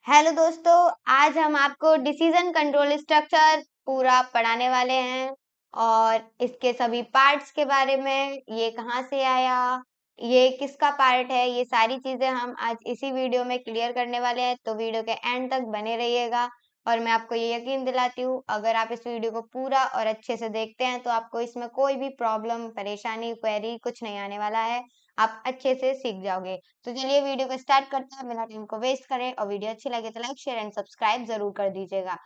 Hello दोस्तों, आज हम आपको डिसीजन कंट्रोल स्ट्रक्चर पूरा पढ़ाने वाले हैं और इसके सभी पार्ट्स के बारे में, ये कहाँ से आया, ये किसका पार्ट है, ये सारी चीजें हम आज इसी वीडियो में क्लियर करने वाले हैं। तो वीडियो के एंड तक बने रहिएगा और मैं आपको ये यकीन दिलाती हूँ, अगर आप इस वीडियो को पूरा और अच्छे से देखते हैं तो आपको इसमें कोई भी प्रॉब्लम, परेशानी, क्वेरी कुछ नहीं आने वाला है। आप अच्छे से सीख जाओगे। तो चलिए वीडियो को स्टार्ट करते हैं बिना टाइम को वेस्ट करें, और वीडियो अच्छी लगे तो लाइक शेयर एंड सब्सक्राइब जरूर कर दीजिएगा।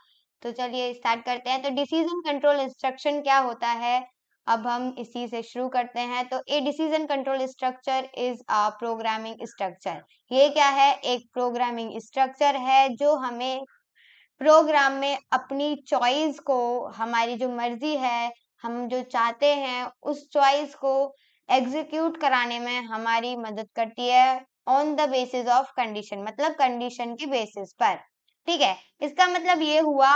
तो चलिए स्टार्ट करते हैं। तो डिसीजन कंट्रोल इंस्ट्रक्शन क्या होता है, अब हम इसी से शुरू करते हैं। तो a decision control structure is a programming structure. ये क्या है? एक प्रोग्रामिंग स्ट्रक्चर है जो हमें प्रोग्राम में अपनी चॉइस को, हमारी जो मर्जी है, हम जो चाहते हैं उस चॉइस को एग्जीक्यूट कराने में हमारी मदद करती है on the basis of condition, मतलब कंडीशन के बेसिस पर। ठीक है, इसका मतलब ये हुआ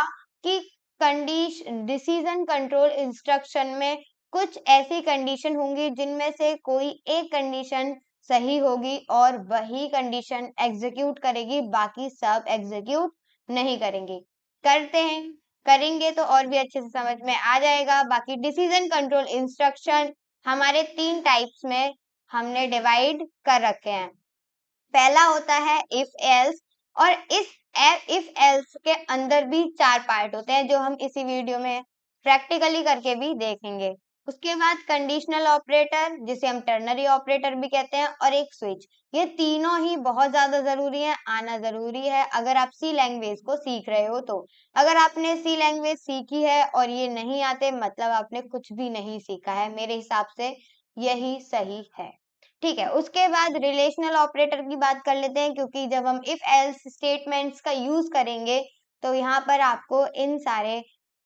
कि कंडीशन डिसीजन कंट्रोल इंस्ट्रक्शन में कुछ ऐसी कंडीशन होंगी जिनमें से कोई एक कंडीशन सही होगी और वही कंडीशन एग्जीक्यूट करेगी, बाकी सब एग्जीक्यूट नहीं करेंगे। करते हैं, करेंगे तो और भी अच्छे से समझ में आ जाएगा। बाकी डिसीजन कंट्रोल इंस्ट्रक्शन हमारे 3 टाइप्स में हमने डिवाइड कर रखे हैं। पहला होता है इफ एल्स, और इस इफ एल्स के अंदर भी 4 पार्ट होते हैं जो हम इसी वीडियो में प्रैक्टिकली करके भी देखेंगे। उसके बाद कंडीशनल ऑपरेटर, जिसे हम टर्नरी ऑपरेटर भी कहते हैं, और एक स्विच। ये तीनों ही बहुत ज्यादा जरूरी है, आना जरूरी है अगर आप सी लैंग्वेज को सीख रहे हो तो। अगर आपने सी लैंग्वेज सीखी है और ये नहीं आते, मतलब आपने कुछ भी नहीं सीखा है, मेरे हिसाब से यही सही है। ठीक है, उसके बाद रिलेशनल ऑपरेटर की बात कर लेते हैं, क्योंकि जब हम इफ एल्स स्टेटमेंट्स का यूज करेंगे तो यहाँ पर आपको इन सारे,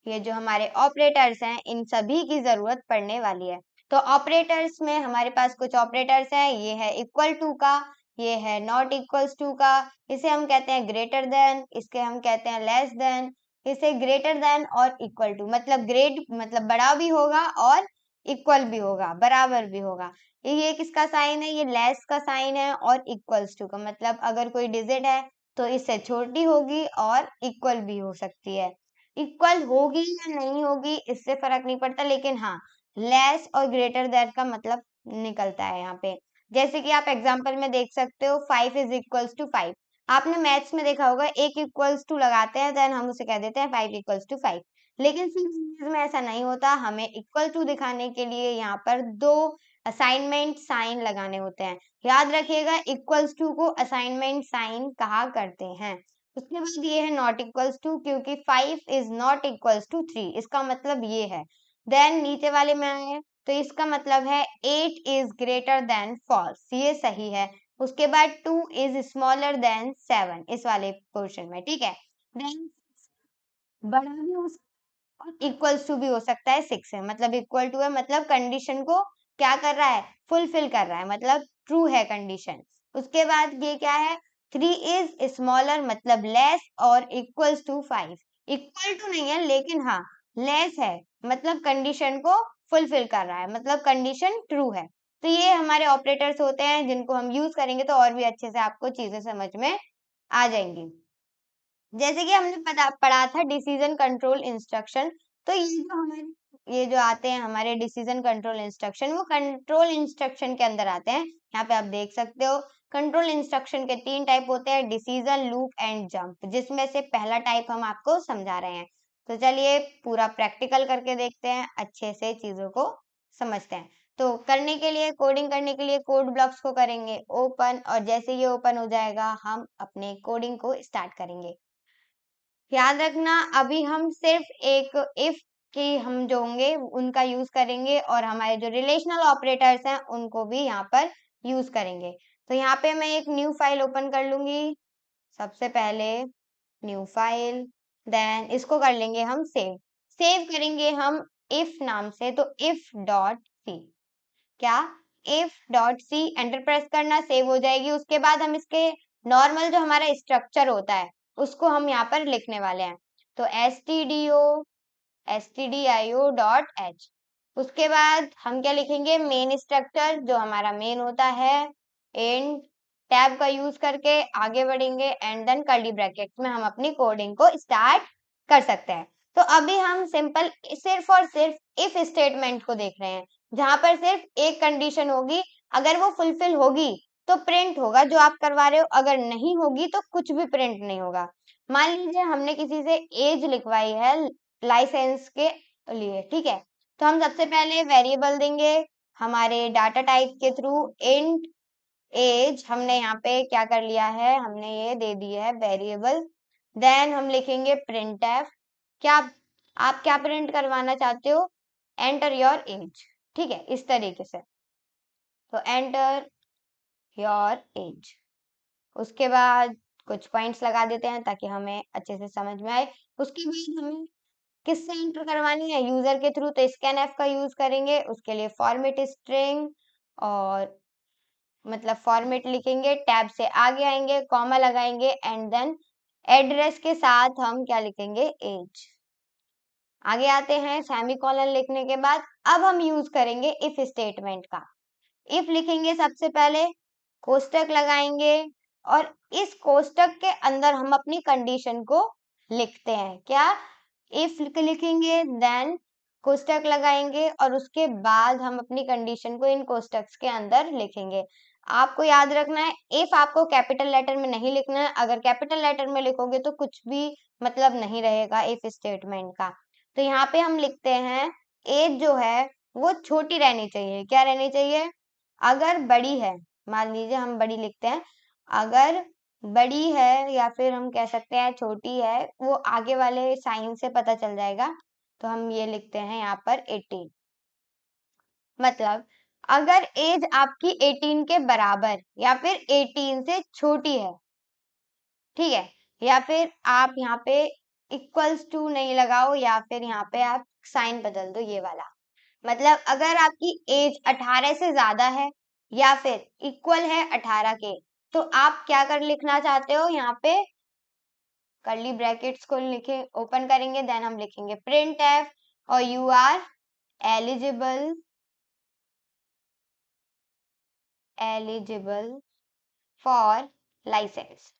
ये जो हमारे ऑपरेटर्स हैं, इन सभी की जरूरत पड़ने वाली है। तो ऑपरेटर्स में हमारे पास कुछ ऑपरेटर्स हैं, ये है इक्वल टू का, ये है नॉट इक्वल्स टू का, इसे हम कहते हैं ग्रेटर देन, इसके हम कहते हैं लेस देन, इसे ग्रेटर देन और इक्वल टू, मतलब ग्रेट मतलब बड़ा भी होगा और इक्वल भी होगा, बराबर भी होगा। ये किसका साइन है? ये लेस का साइन है, और इक्वल्स टू का मतलब अगर कोई डिजिट है तो इससे छोटी होगी और इक्वल भी हो सकती है। इक्वल होगी या नहीं होगी इससे फर्क नहीं पड़ता, लेकिन हाँ, लेस और ग्रेटर देन का मतलब निकलता है यहाँ पे। जैसे कि आप एग्जांपल में देख सकते हो, 5 इज इक्वल्स टू 5। आपने मैथ्स में देखा होगा, एक इक्वल्स टू लगाते हैं देन हम उसे कह देते हैं 5 इक्वल्स टू 5। लेकिन सी में ऐसा नहीं होता, हमें इक्वल टू दिखाने के लिए यहाँ पर दो असाइनमेंट साइन लगाने होते हैं। याद रखिएगा, इक्वल्स टू को असाइनमेंट साइन कहा करते हैं। उसके बाद ये है नॉट इक्वल्स टू, क्योंकि 5 इज नॉट इक्वल्स टू 3, इसका मतलब ये है। देन नीचे वाले में आए तो इसका मतलब है 8 इज ग्रेटर देन फॉल्स, ये सही है। उसके बाद 2 इज स्मॉलर देन 7, इस वाले पोर्शन में। ठीक है, देन बड़ा भी हो सकता है, इक्वल्स टू भी हो सकता है 6 है, मतलब इक्वल टू है, मतलब कंडीशन को क्या कर रहा है? फुलफिल कर रहा है, मतलब ट्रू है कंडीशन। उसके बाद ये क्या है? 3 इज स्मॉलर, मतलब लेस और इक्वल्स टू 5। इक्वल टू नहीं है लेकिन हाँ लेस है, मतलब कंडीशन को फुलफिल कर रहा है, मतलब कंडीशन ट्रू है। तो ये हमारे ऑपरेटर्स होते हैं जिनको हम यूज करेंगे तो और भी अच्छे से आपको चीजें समझ में आ जाएंगी। जैसे कि हमने पढ़ा था डिसीजन कंट्रोल इंस्ट्रक्शन, तो ये जो आते हैं हमारे डिसीजन कंट्रोल इंस्ट्रक्शन, वो कंट्रोल इंस्ट्रक्शन के अंदर आते हैं। यहाँ पे आप देख सकते हो, कंट्रोल इंस्ट्रक्शन के 3 टाइप होते हैं, डिसीजन, लूप एंड जंप, जिसमें से पहला टाइप हम आपको समझा रहे हैं। तो चलिए पूरा प्रैक्टिकल करके देखते हैं, अच्छे से चीजों को समझते हैं। तो करने के लिए, कोडिंग करने के लिए कोड ब्लॉक्स को करेंगे ओपन, और जैसे ये ओपन हो जाएगा हम अपने कोडिंग को स्टार्ट करेंगे। याद रखना, अभी हम सिर्फ एक इफ की हम जो होंगे उनका यूज करेंगे, और हमारे जो रिलेशनल ऑपरेटर्स हैं उनको भी यहाँ पर यूज करेंगे। तो यहाँ पे मैं एक न्यू फाइल ओपन कर लूंगी। सबसे पहले न्यू फाइल, देन इसको कर लेंगे हम सेव। सेव करेंगे हम इफ नाम से, तो इफ डॉट सी, क्या? If dot C, enter press करना, सेव हो जाएगी। उसके बाद हम इसके नॉर्मल जो हमारा स्ट्रक्चर होता है उसको हम यहाँ पर लिखने वाले हैं। तो stdio डॉट एच। उसके बाद हम क्या लिखेंगे? मेन स्ट्रक्चर जो हमारा मेन होता है, इंट टैब का यूज करके आगे बढ़ेंगे एंड देन कर्ली ब्रैकेट्स में हम अपनी कोडिंग को स्टार्ट कर सकते हैं। तो अभी हम सिंपल सिर्फ और सिर्फ इफ स्टेटमेंट को देख रहे हैं, जहां पर सिर्फ एक कंडीशन होगी, अगर वो फुलफिल होगी तो प्रिंट होगा जो आप करवा रहे हो, अगर नहीं होगी तो कुछ भी प्रिंट नहीं होगा। मान लीजिए हमने किसी से एज लिखवाई है लाइसेंस के लिए, ठीक है, तो हम सबसे पहले वेरिएबल देंगे हमारे डाटा टाइप के थ्रू, इंट एज हमने यहाँ पे क्या कर लिया है, हमने ये दे दी है वेरिएबल। देन हम लिखेंगे प्रिंट एफ, क्या आप क्या प्रिंट करवाना चाहते हो, एंटर योर एज, ठीक है, इस तरीके से। तो एंटर योर एज, उसके बाद कुछ पॉइंट्स लगा देते हैं ताकि हमें अच्छे से समझ में आए। उसके बाद हमें किससे एंटर करवानी है, यूजर के थ्रू, तो स्कैन एफ का यूज करेंगे। उसके लिए फॉर्मेट स्ट्रिंग और मतलब फॉर्मेट लिखेंगे, टैब से आगे आएंगे, कॉमा लगाएंगे एंड देन एड्रेस के साथ हम क्या लिखेंगे, एज। आगे आते हैं सेमीकोलन लिखने के बाद अब हम यूज करेंगे इफ स्टेटमेंट का। इफ लिखेंगे सबसे पहले, कोष्टक लगाएंगे और इस कोष्टक के अंदर हम अपनी कंडीशन को लिखते हैं। क्या, इफ लिखेंगे देन कोष्टक लगाएंगे और उसके बाद हम अपनी कंडीशन को इन कोष्टक्स के अंदर लिखेंगे। आपको याद रखना है, इफ आपको कैपिटल लेटर में नहीं लिखना है, अगर कैपिटल लेटर में लिखोगे तो कुछ भी मतलब नहीं रहेगा इफ स्टेटमेंट का। तो यहाँ पे हम लिखते हैं एज जो है वो छोटी रहनी चाहिए। क्या रहनी चाहिए, अगर बड़ी है, मान लीजिए हम बड़ी लिखते हैं, अगर बड़ी है या फिर हम कह सकते हैं छोटी है, वो आगे वाले साइन से पता चल जाएगा। तो हम ये लिखते हैं यहाँ पर 18, मतलब अगर एज आपकी 18 के बराबर या फिर 18 से छोटी है, ठीक है, या फिर आप यहाँ पे इक्वल्स टू नहीं लगाओ या फिर यहाँ पे आप साइन बदल दो ये वाला, मतलब अगर आपकी एज 18 से ज्यादा है या फिर इक्वल है 18 के, तो आप क्या कर लिखना चाहते हो, यहाँ पे कर्ली ब्रैकेट्स को लिखे ओपन करेंगे, देन हम लिखेंगे प्रिंट एफ और you are eligible for license,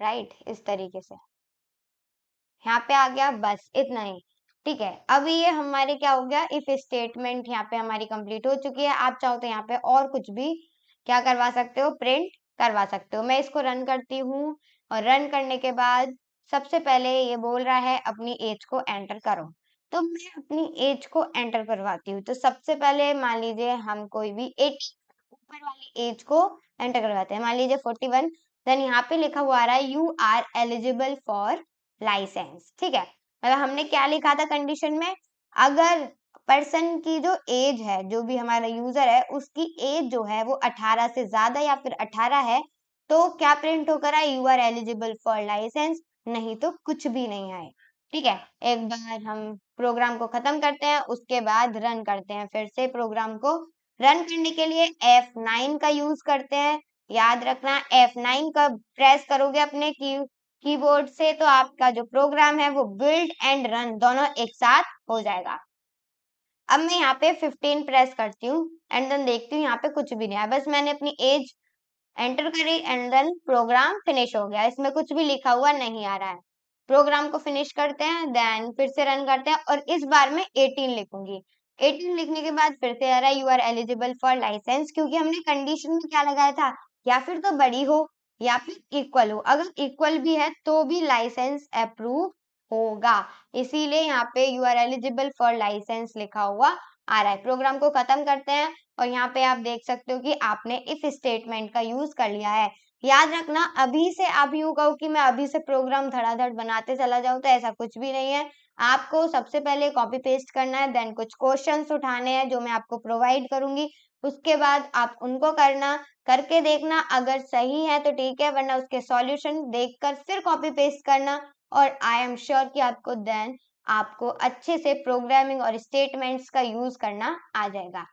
right, इस तरीके से यहाँ पे आ गया, बस इतना ही, ठीक है। अभी ये हमारे क्या हो गया, इफ स्टेटमेंट यहाँ पे हमारी कंप्लीट हो चुकी है। आप चाहो तो यहाँ पे और कुछ भी क्या करवा सकते हो, प्रिंट करवा सकते हो। मैं इसको रन करती हूँ और रन करने के बाद सबसे पहले ये बोल रहा है अपनी एज को एंटर करो, तो मैं अपनी एज को एंटर करवाती हूँ। तो सबसे पहले मान लीजिए हम कोई भी एज, ऊपर वाली एज को एंटर करवाते हैं, मान लीजिए 41, देन यहाँ पे लिखा हुआ आ रहा है you are eligible for license, ठीक है, मतलब हमने क्या लिखा था कंडीशन में, अगर पर्सन की जो एज है, जो भी हमारा यूजर है उसकी एज जो है वो 18 से ज्यादा या फिर 18 है, तो क्या प्रिंट होकर आए, you are eligible for license, नहीं तो कुछ भी नहीं आए, ठीक है। एक बार हम प्रोग्राम को खत्म करते हैं, उसके बाद रन करते हैं। फिर से प्रोग्राम को रन करने के लिए F9 का यूज करते हैं। याद रखना F9 का प्रेस करोगे अपने कीबोर्ड से तो आपका जो प्रोग्राम है वो बिल्ड एंड रन दोनों एक साथ हो जाएगा। अब मैं यहाँ पे 15 प्रेस करती हूँ एंड देन देखती हूँ यहाँ पे कुछ भी नहीं है, बस मैंने अपनी एज एंटर करी एंड देन प्रोग्राम फिनिश हो गया, इसमें कुछ भी लिखा हुआ नहीं आ रहा है। प्रोग्राम को फिनिश करते हैं, देन फिर से रन करते हैं और इस बार मैं 18 लिखूंगी। 18 लिखने के बाद फिर से आ रहा है you are eligible for license, क्योंकि हमने कंडीशन में क्या लगाया था, या फिर तो बड़ी हो या फिर इक्वल हो, अगर इक्वल भी है तो भी लाइसेंस अप्रूव होगा, इसीलिए यहाँ पे you are eligible for license लिखा हुआ आ रहा है। प्रोग्राम को खत्म करते हैं और यहाँ पे आप देख सकते हो कि आपने इफ स्टेटमेंट का यूज कर लिया है। याद रखना, अभी से आप यूं कहो कि मैं अभी से प्रोग्राम धड़ाधड़ बनाते चला जाऊं, तो ऐसा कुछ भी नहीं है। आपको सबसे पहले कॉपी पेस्ट करना है, देन कुछ क्वेश्चंस उठाने हैं जो मैं आपको प्रोवाइड करूंगी, उसके बाद आप उनको करना, करके देखना, अगर सही है तो ठीक है, वरना उसके सॉल्यूशन देखकर फिर कॉपी पेस्ट करना और आई एम श्योर कि आपको देन आपको अच्छे से प्रोग्रामिंग और स्टेटमेंट्स का यूज करना आ जाएगा।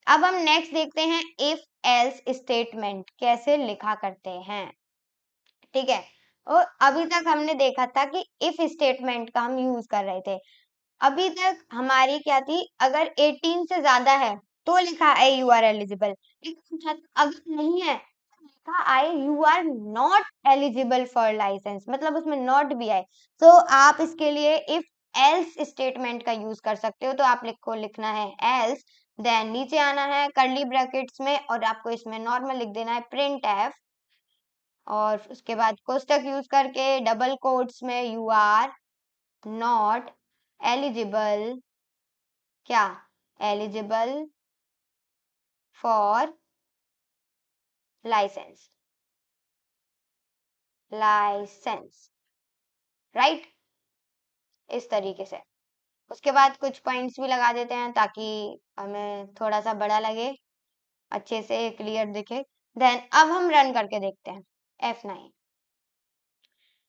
अब हम नेक्स्ट देखते हैं इफ एल्स स्टेटमेंट कैसे लिखा करते हैं, ठीक है। और अभी तक हमने देखा था कि इफ स्टेटमेंट का हम यूज कर रहे थे। अभी तक हमारी क्या थी, अगर 18 से ज्यादा है तो लिखा है यू आर एलिजिबल। अगर नहीं है तो लिखा आए you are not eligible for license, मतलब उसमें नॉट भी आए, तो आप इसके लिए इफ एल्स स्टेटमेंट का यूज कर सकते हो। तो आप लिखना है एल्स, देन नीचे आना है कर्ली ब्रैकेट्स में और आपको इसमें नॉर्मल लिख देना है प्रिंट एफ, और उसके बाद कोष्टक यूज करके डबल कोट्स में यू आर नॉट एलिजिबल, क्या eligible for license, license, right, इस तरीके से। उसके बाद कुछ पॉइंट्स भी लगा देते हैं ताकि हमें थोड़ा सा बड़ा लगे, अच्छे से क्लियर दिखे। देन अब हम रन करके देखते हैं F9।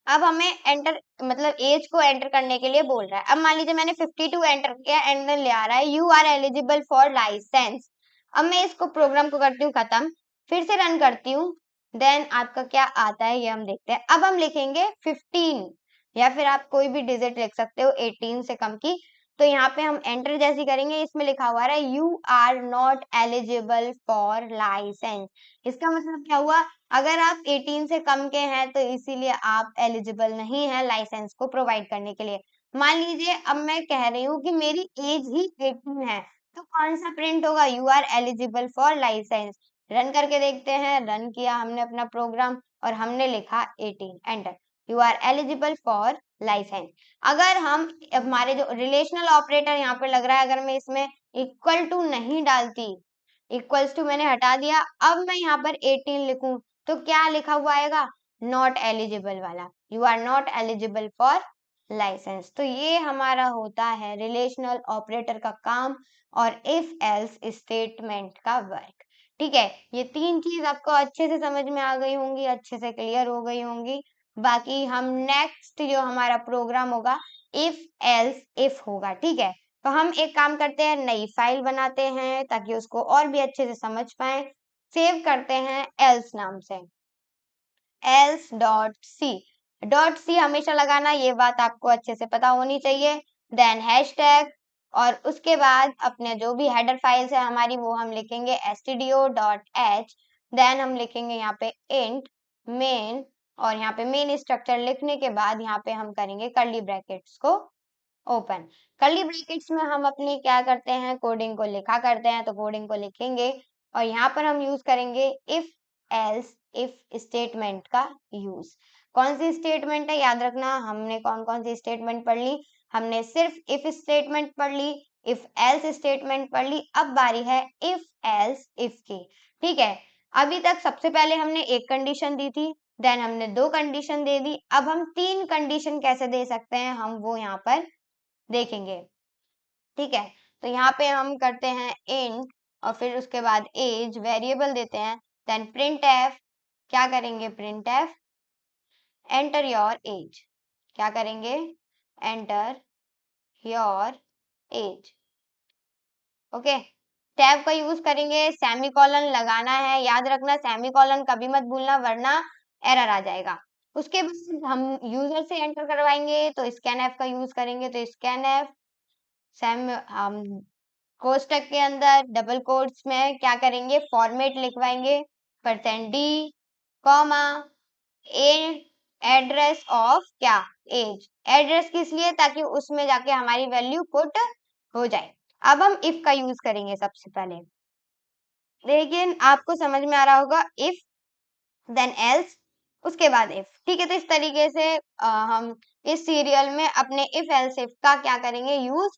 अब हमें एंटर, मतलब एज को एंटर करने के लिए बोल रहा है। अब मान लीजिए मैंने 52 एंटर किया एंड देन ले आ रहा है you are eligible for license. अब मैं इसको प्रोग्राम को करती हूँ खत्म, फिर से रन करती हूँ, देन आपका क्या आता है ये हम देखते हैं। अब हम लिखेंगे 15 या फिर आप कोई भी डिजिट लिख सकते हो 18 से कम की। तो यहाँ पे हम एंटर जैसी करेंगे, इसमें लिखा हुआ है you are not eligible for license. इसका मतलब क्या हुआ, अगर आप 18 से कम के हैं तो इसीलिए आप एलिजिबल नहीं है लाइसेंस को प्रोवाइड करने के लिए। मान लीजिए अब मैं कह रही हूँ कि मेरी एज ही 18 है, तो कौन सा प्रिंट होगा, you are eligible for license. Run करके देखते हैं, रन किया हमने अपना प्रोग्राम और हमने लिखा 18, enter, you are eligible for license. अगर हम, हमारे जो रिलेशनल ऑपरेटर यहाँ पे लग रहा है, अगर मैं इसमें इक्वल टू नहीं डालती, इक्वल्स टू मैंने हटा दिया, अब मैं यहाँ पर 18 लिखूं तो क्या लिखा हुआ आएगा, नॉट एलिजिबल वाला, you are not eligible for license. तो ये हमारा होता है रिलेशनल ऑपरेटर का काम और इफ एल्स स्टेटमेंट का वर्क। ठीक है, ये तीन चीज आपको अच्छे से समझ में आ गई होंगी, अच्छे से क्लियर हो गई होंगी। बाकी हम नेक्स्ट जो हमारा प्रोग्राम होगा इफ एल्स इफ होगा। ठीक है, तो हम एक काम करते हैं, नई फाइल बनाते हैं ताकि उसको और भी अच्छे से समझ पाए। सेव करते हैं एल्स नाम से, एल्स डॉट सी हमेशा लगाना, ये बात आपको अच्छे से पता होनी चाहिए। देन हैशटैग, और उसके बाद अपने जो भी हेडर फाइल्स है हमारी वो हम लिखेंगे stdio.h। देन हम लिखेंगे यहाँ पे इंट मेन, और यहाँ पे मेन स्ट्रक्चर लिखने के बाद यहाँ पे हम करेंगे कर्ली ब्रैकेट्स को ओपन। कर्ली ब्रैकेट्स में हम अपनी क्या करते हैं, कोडिंग को लिखा करते हैं, तो कोडिंग को लिखेंगे और यहाँ पर हम यूज करेंगे इफ एल्स इफ स्टेटमेंट का यूज। कौन सी स्टेटमेंट है याद रखना, हमने कौन कौन सी स्टेटमेंट पढ़ ली, हमने सिर्फ इफ स्टेटमेंट पढ़ ली, इफ एल्स स्टेटमेंट पढ़ ली, अब बारी है इफ एल्स इफ की। ठीक है, अभी तक सबसे पहले हमने एक कंडीशन दी थी, देन हमने दो कंडीशन दे दी, अब हम तीन कंडीशन कैसे दे सकते हैं हम वो यहाँ पर देखेंगे। ठीक है, तो यहाँ पे हम करते हैं इंट और फिर उसके बाद एज वेरिएबल देते हैं, देन प्रिंट एफ, क्या करेंगे print F enter your age, क्या करेंगे enter your age. Okay, tab का यूज करेंगे, सेमीकोलन लगाना है, याद रखना सेमीकोलन कभी मत भूलना वरना एरर आ जाएगा। उसके बाद हम यूजर से एंटर करवाएंगे तो स्कैन एफ का यूज करेंगे, तो स्कैन एफ सेम हम कोष्टक के अंदर डबल कोट्स में क्या करेंगे फॉर्मेट लिखवाएंगे %d, comma a address of क्या एज, एड्रेस किस लिए, ताकि उसमें जाके हमारी वैल्यू पुट हो जाए। अब हम इफ का यूज करेंगे सबसे पहले, लेकिन आपको समझ में आ रहा होगा इफ देन एल्स उसके बाद इफ। ठीक है, तो इस तरीके से हम इस सीरियल में अपने इफ एल्स इफ का क्या करेंगे यूज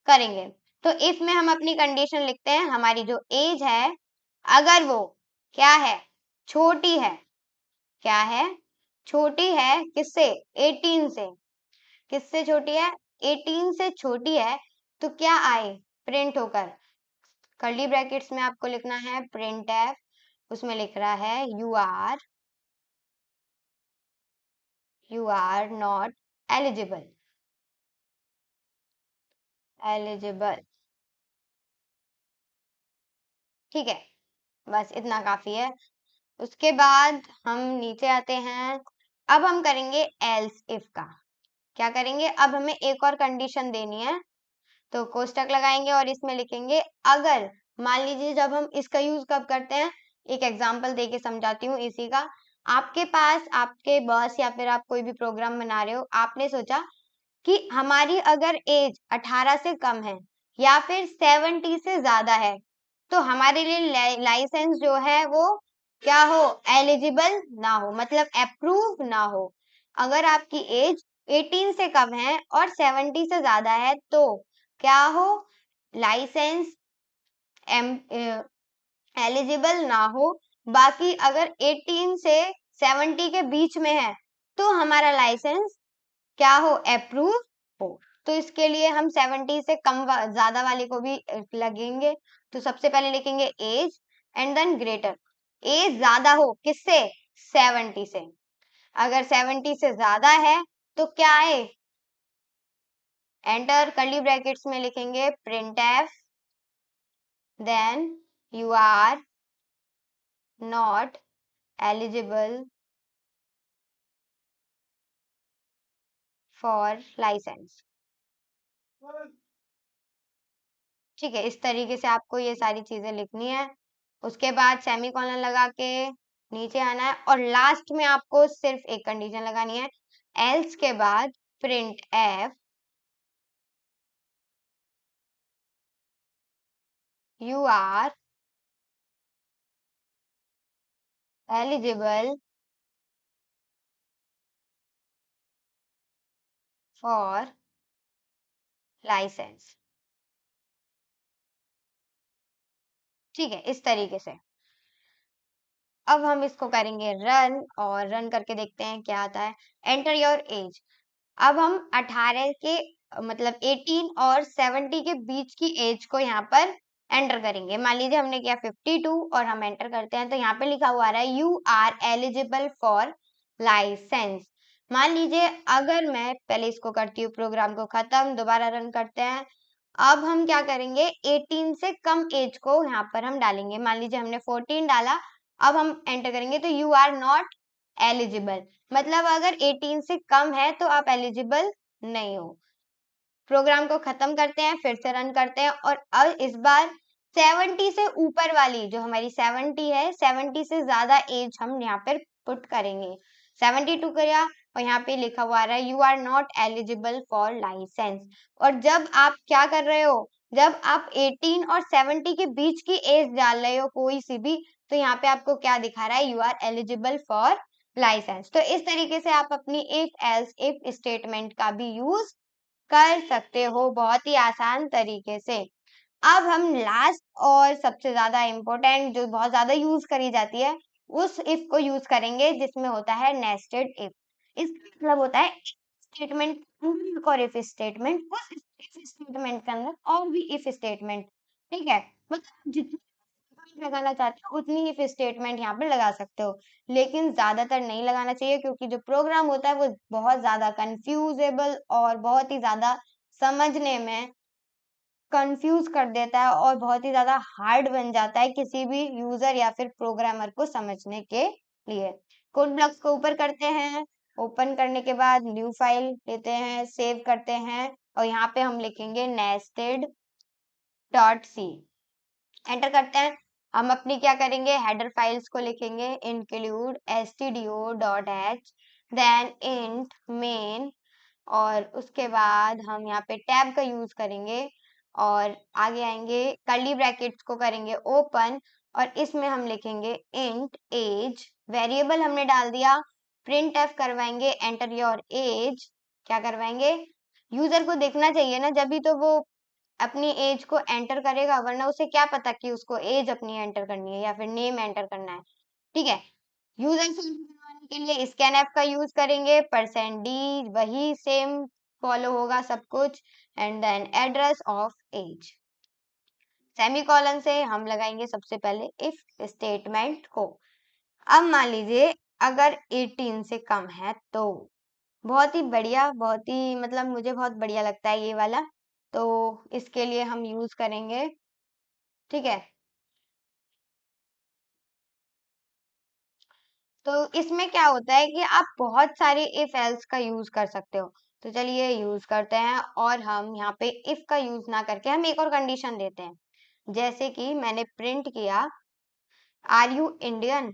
करेंगे। तो इफ में हम अपनी कंडीशन लिखते हैं, हमारी जो एज है अगर वो क्या है छोटी है, क्या है छोटी है किससे 18 से, किससे छोटी है 18 से छोटी है, तो क्या आए प्रिंट होकर कर्ली ब्रैकेट्स में आपको लिखना है प्रिंट एफ, उसमें लिख रहा है you are not eligible, eligible. ठीक है, बस इतना काफी है। उसके बाद हम नीचे आते हैं, अब हम करेंगे एल्स इफ का, क्या करेंगे अब हमें एक और कंडीशन देनी है, तो कोष्टक लगाएंगे और इसमें लिखेंगे अगर मान लीजिए जब हम इसका यूज कब करते हैं, एक एग्जांपल दे के समझाती हूँ इसी का। आपके पास आपके बॉस या फिर आप कोई भी प्रोग्राम बना रहे हो, आपने सोचा कि हमारी अगर एज 18 से कम है या फिर 70 से ज्यादा है, तो हमारे लिए लाइसेंस जो है वो क्या हो, एलिजिबल ना हो, मतलब अप्रूव ना हो। अगर आपकी एज 18 से कम है और 70 से ज्यादा है तो क्या हो, लाइसेंस एलिजिबल ना हो। बाकी अगर 18 से 70 के बीच में है तो हमारा लाइसेंस क्या हो, अप्रूव हो। तो इसके लिए हम 70 से कम ज्यादा वाले को भी लगेंगे। तो सबसे पहले लिखेंगे age and then greater. Age ज्यादा हो किससे, 70 से। अगर 70 से ज्यादा है तो क्या है, एंटर कर्ली ब्रैकेट्स में लिखेंगे print F, then you are not eligible for license. ठीक है, इस तरीके से आपको ये सारी चीजें लिखनी है। उसके बाद सेमीकोलन लगा के नीचे आना है और लास्ट में आपको सिर्फ एक कंडीशन लगानी है, एल्स के बाद print F you are eligible for license. ठीक है, इस तरीके से। अब हम इसको करेंगे रन और रन करके देखते हैं क्या आता है। Enter your age. अब हम 18 के मतलब 18 और 70 के बीच की एज को यहाँ पर एंटर करेंगे। मान लीजिए हमने किया 52 और हम एंटर करते हैं तो यहाँ पे लिखा हुआ आ रहा है you are eligible for license. मान लीजिए अगर मैं पहले इसको करती हूँ, प्रोग्राम को खत्म, दोबारा रन करते हैं। अब हम क्या करेंगे, 18 से कम एज को यहाँ पर हम डालेंगे। मान लीजिए हमने 14 डाला, अब हम एंटर करेंगे तो यू आर नॉट एलिजिबल, मतलब अगर 18 से कम है तो आप एलिजिबल नहीं हो। प्रोग्राम को खत्म करते हैं, फिर से रन करते हैं और अब इस बार 70 से ऊपर वाली जो हमारी 70 है, 70 से ज्यादा एज हम यहाँ पर पुट करेंगे। 72 किया और यहाँ पे लिखा हुआ आ रहा है you are not eligible for license. और जब आप क्या कर रहे हो, जब आप 18 और 70 के बीच की एज डाल रहे हो कोई सी भी, तो यहाँ पे आपको क्या दिखा रहा है, you are eligible for license. तो इस तरीके से आप अपनी इफ एल्स इफ स्टेटमेंट का भी यूज कर सकते हो बहुत ही आसान तरीके से। अब हम लास्ट और सबसे ज्यादा इम्पोर्टेंट जो बहुत ज्यादा यूज करी जाती है उस इफ को यूज करेंगे जिसमें होता है नेस्टेड इफ। इसका मतलब होता है स्टेटमेंट और इफ स्टेटमेंट, उस इफ स्टेटमेंट के अंदर और भी इफ स्टेटमेंट। ठीक है, मतलब जितनी लगाना चाहते हो उतनी ही इफ स्टेटमेंट यहाँ पे लगा सकते हो, लेकिन ज्यादातर नहीं लगाना चाहिए क्योंकि जो प्रोग्राम होता है वो बहुत ज्यादा कंफ्यूजेबल और बहुत ही ज्यादा समझने में कंफ्यूज कर देता है और बहुत ही ज्यादा हार्ड बन जाता है किसी भी यूजर या फिर प्रोग्रामर को समझने के लिए। कोड ब्लॉक्स को ऊपर करते हैं, ओपन करने के बाद न्यू फाइल लेते हैं, सेव करते हैं और यहाँ पे हम लिखेंगे nested डॉट सी। एंटर करते हैं। हम अपनी क्या करेंगे, हेडर फाइल्स को लिखेंगे include stdio.h, then int main, और उसके बाद हम यहाँ पे टैब का यूज करेंगे और आगे आएंगे, कर्ली ब्रैकेट्स को करेंगे ओपन और इसमें हम लिखेंगे इंट एज, वेरिएबल हमने डाल दिया। प्रिंट एफ करवाएंगे एंटर योर एज। क्या करवाएंगे, यूजर को देखना चाहिए ना, जब भी तो वो अपनी एज को एंटर करेगा, वरना उसे क्या पता कि उसको एज अपनी एंटर करनी है या फिर नेम एंटर करना है। ठीक है, यूजर से करवाने के लिए स्कैन एफ का यूज करेंगे, %d वही सेम फॉलो होगा सब कुछ, and then address of age. Semicolon से हम लगाएंगे सबसे पहले इफ स्टेटमेंट को। अब मान लीजिए अगर 18 से कम है तो बहुत ही बढ़िया, बहुत ही मतलब मुझे बहुत बढ़िया लगता है ये वाला, तो इसके लिए हम यूज करेंगे। ठीक है, तो इसमें क्या होता है कि आप बहुत सारे इफ एल्स का यूज कर सकते हो। तो चलिए यूज करते हैं और हम यहाँ पे इफ का यूज ना करके हम एक और कंडीशन देते हैं। जैसे कि मैंने प्रिंट किया आर यू इंडियन,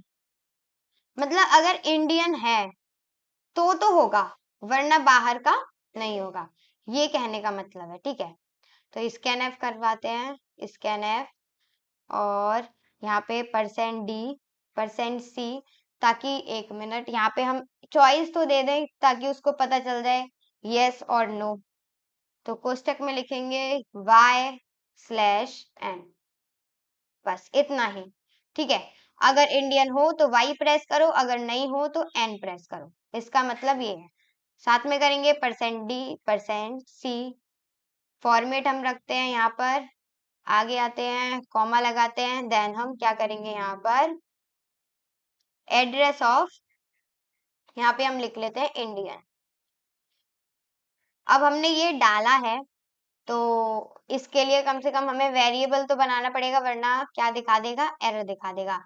मतलब अगर इंडियन है तो होगा, वरना बाहर का नहीं होगा, ये कहने का मतलब है। ठीक है, तो स्कैन एफ करवाते हैं, स्कैन एफ, और यहाँ पे %d %c, ताकि 1 मिनट यहाँ पे हम चॉइस तो दे दें ताकि उसको पता चल जाए यस और नो। तो कोष्टक में लिखेंगे y/n, बस इतना ही। ठीक है, अगर इंडियन हो तो y प्रेस करो, अगर नहीं हो तो n प्रेस करो, इसका मतलब ये है। साथ में करेंगे %d %c, फॉर्मेट हम रखते हैं यहाँ पर, आगे आते हैं, कॉमा लगाते हैं, देन हम क्या करेंगे यहाँ पर एड्रेस ऑफ, यहाँ पे हम लिख लेते हैं इंडियन। अब हमने ये डाला है तो इसके लिए कम से कम हमें वेरिएबल तो बनाना पड़ेगा, वरना क्या दिखा देगा, एरर दिखा देगा।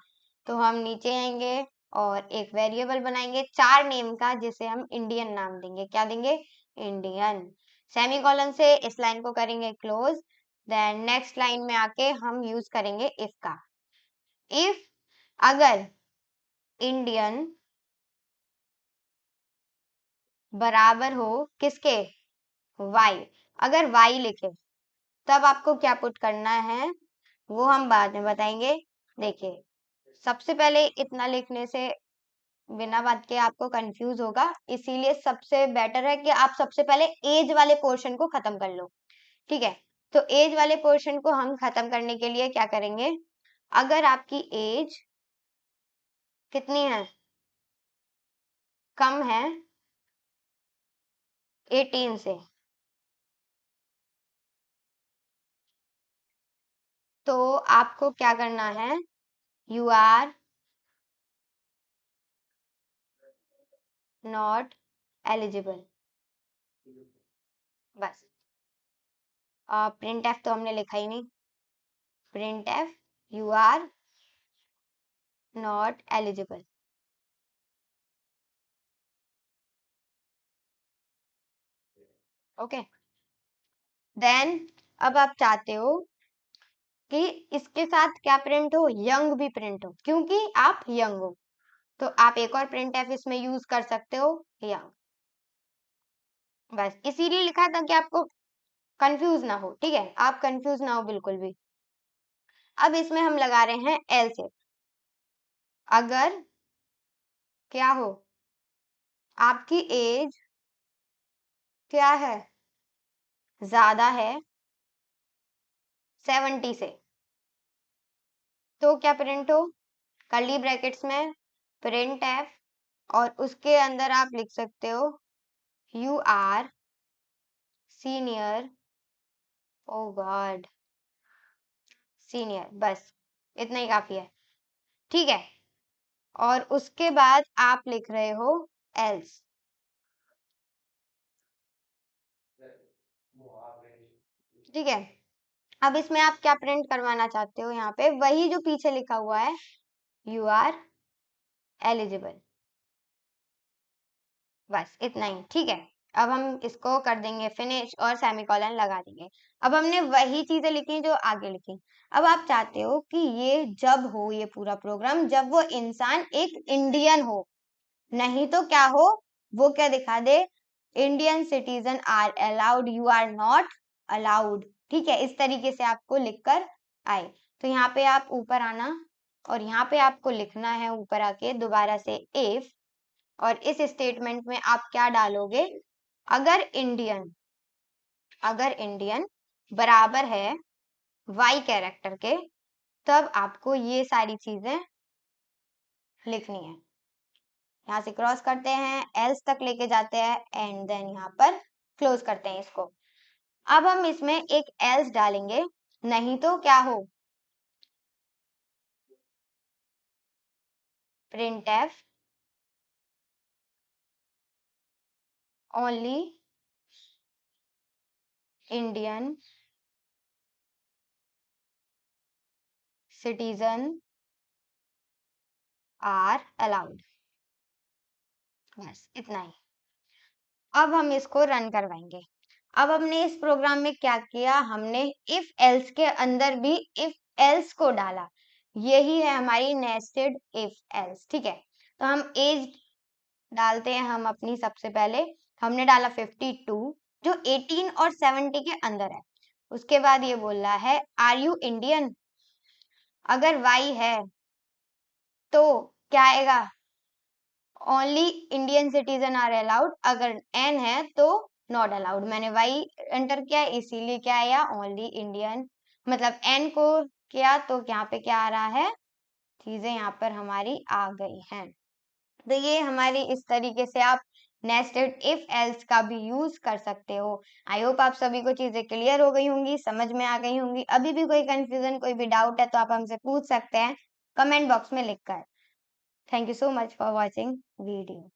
तो हम नीचे आएंगे और एक वेरिएबल बनाएंगे 4 नेम का, जिसे हम इंडियन नाम देंगे। क्या देंगे, इंडियन। सेमीकोलन से इस लाइन को करेंगे क्लोज, देन नेक्स्ट लाइन में आके हम यूज करेंगे इफ का। इफ अगर इंडियन बराबर हो किसके, y, अगर y लिखे तब आपको क्या पुट करना है वो हम बाद में बताएंगे। देखिए, सबसे पहले इतना लिखने से बिना बात के आपको कंफ्यूज होगा, इसीलिए सबसे बेटर है कि आप सबसे पहले एज वाले पोर्शन को खत्म कर लो। ठीक है, तो एज वाले पोर्शन को हम खत्म करने के लिए क्या करेंगे, अगर आपकी एज कितनी है, कम है 18 से, तो आपको क्या करना है, यू आर नॉट एलिजिबल, बस। प्रिंट एफ तो हमने लिखा ही नहीं, print F you are not eligible. Okay, then अब आप चाहते हो कि इसके साथ क्या प्रिंट हो, यंग भी प्रिंट हो, क्योंकि आप यंग हो, तो आप एक और प्रिंट एफ इसमें यूज कर सकते हो, यंग। बस इसीलिए लिखा था कि आपको कंफ्यूज ना हो। ठीक है, आप कंफ्यूज ना हो बिल्कुल भी। अब इसमें हम लगा रहे हैं एल्स इफ, अगर क्या हो, आपकी एज क्या है, ज्यादा है 70 से, तो क्या प्रिंट हो, कर्ली ब्रैकेट्स में प्रिंट एफ, और उसके अंदर आप लिख सकते हो you are senior, oh god, senior, बस इतना ही काफी है। ठीक है, और उसके बाद आप लिख रहे हो एल्स। ठीक है, अब इसमें आप क्या प्रिंट करवाना चाहते हो, यहाँ पे वही जो पीछे लिखा हुआ है, यू आर एलिजिबल, बस इतना ही। ठीक है, अब हम इसको कर देंगे फिनिश और सेमीकोलन लगा देंगे। अब हमने वही चीजें लिखी जो आगे लिखी। अब आप चाहते हो कि ये जब हो, ये पूरा प्रोग्राम जब वो इंसान एक इंडियन हो, नहीं तो क्या हो, वो क्या दिखा दे, Indian citizen are allowed, you are not allowed. ठीक है, इस तरीके से आपको लिखकर आए। तो यहाँ पे आप ऊपर आना, और यहाँ पे आपको लिखना है ऊपर आके दोबारा से इफ, और इस स्टेटमेंट में आप क्या डालोगे, अगर इंडियन, अगर इंडियन बराबर है y कैरेक्टर के, तब आपको ये सारी चीजें लिखनी है। यहाँ से क्रॉस करते हैं, एल्स तक लेके जाते हैं, एंड देन यहाँ पर क्लोज करते हैं इसको। अब हम इसमें एक एल्स डालेंगे, नहीं तो क्या हो, print F only Indian citizen are allowed, बस इतना ही। अब हम इसको रन करवाएंगे। अब हमने इस प्रोग्राम में क्या किया, हमने इफ एल्स के अंदर भी इफ एल्स को डाला। यही है हमारी नेस्टेड इफ एल्स, ठीक है। तो हम एज डालते हैं हम अपनी। सबसे पहले हमने डाला 52 जो 18 और 70 के अंदर है। उसके बाद ये बोल रहा है आर यू इंडियन। अगर वाई है तो क्या आएगा, only Indian citizen are allowed. अगर एन है तो नॉट अलाउड। मैंने वाई एंटर किया इसीलिए क्या आया, ओनली इंडियन। मतलब एन को किया तो यहाँ पे क्या आ रहा है, चीजें यहाँ पर हमारी आ गई हैं। तो ये हमारी इस तरीके से आप नेस्टेड इफ एल्स का भी यूज कर सकते हो। आई होप आप सभी को चीजें क्लियर हो गई होंगी, समझ में आ गई होंगी। अभी भी कोई कंफ्यूजन, कोई भी डाउट है तो आप हमसे पूछ सकते हैं कमेंट बॉक्स में लिखकर। Thank you so much for watching video.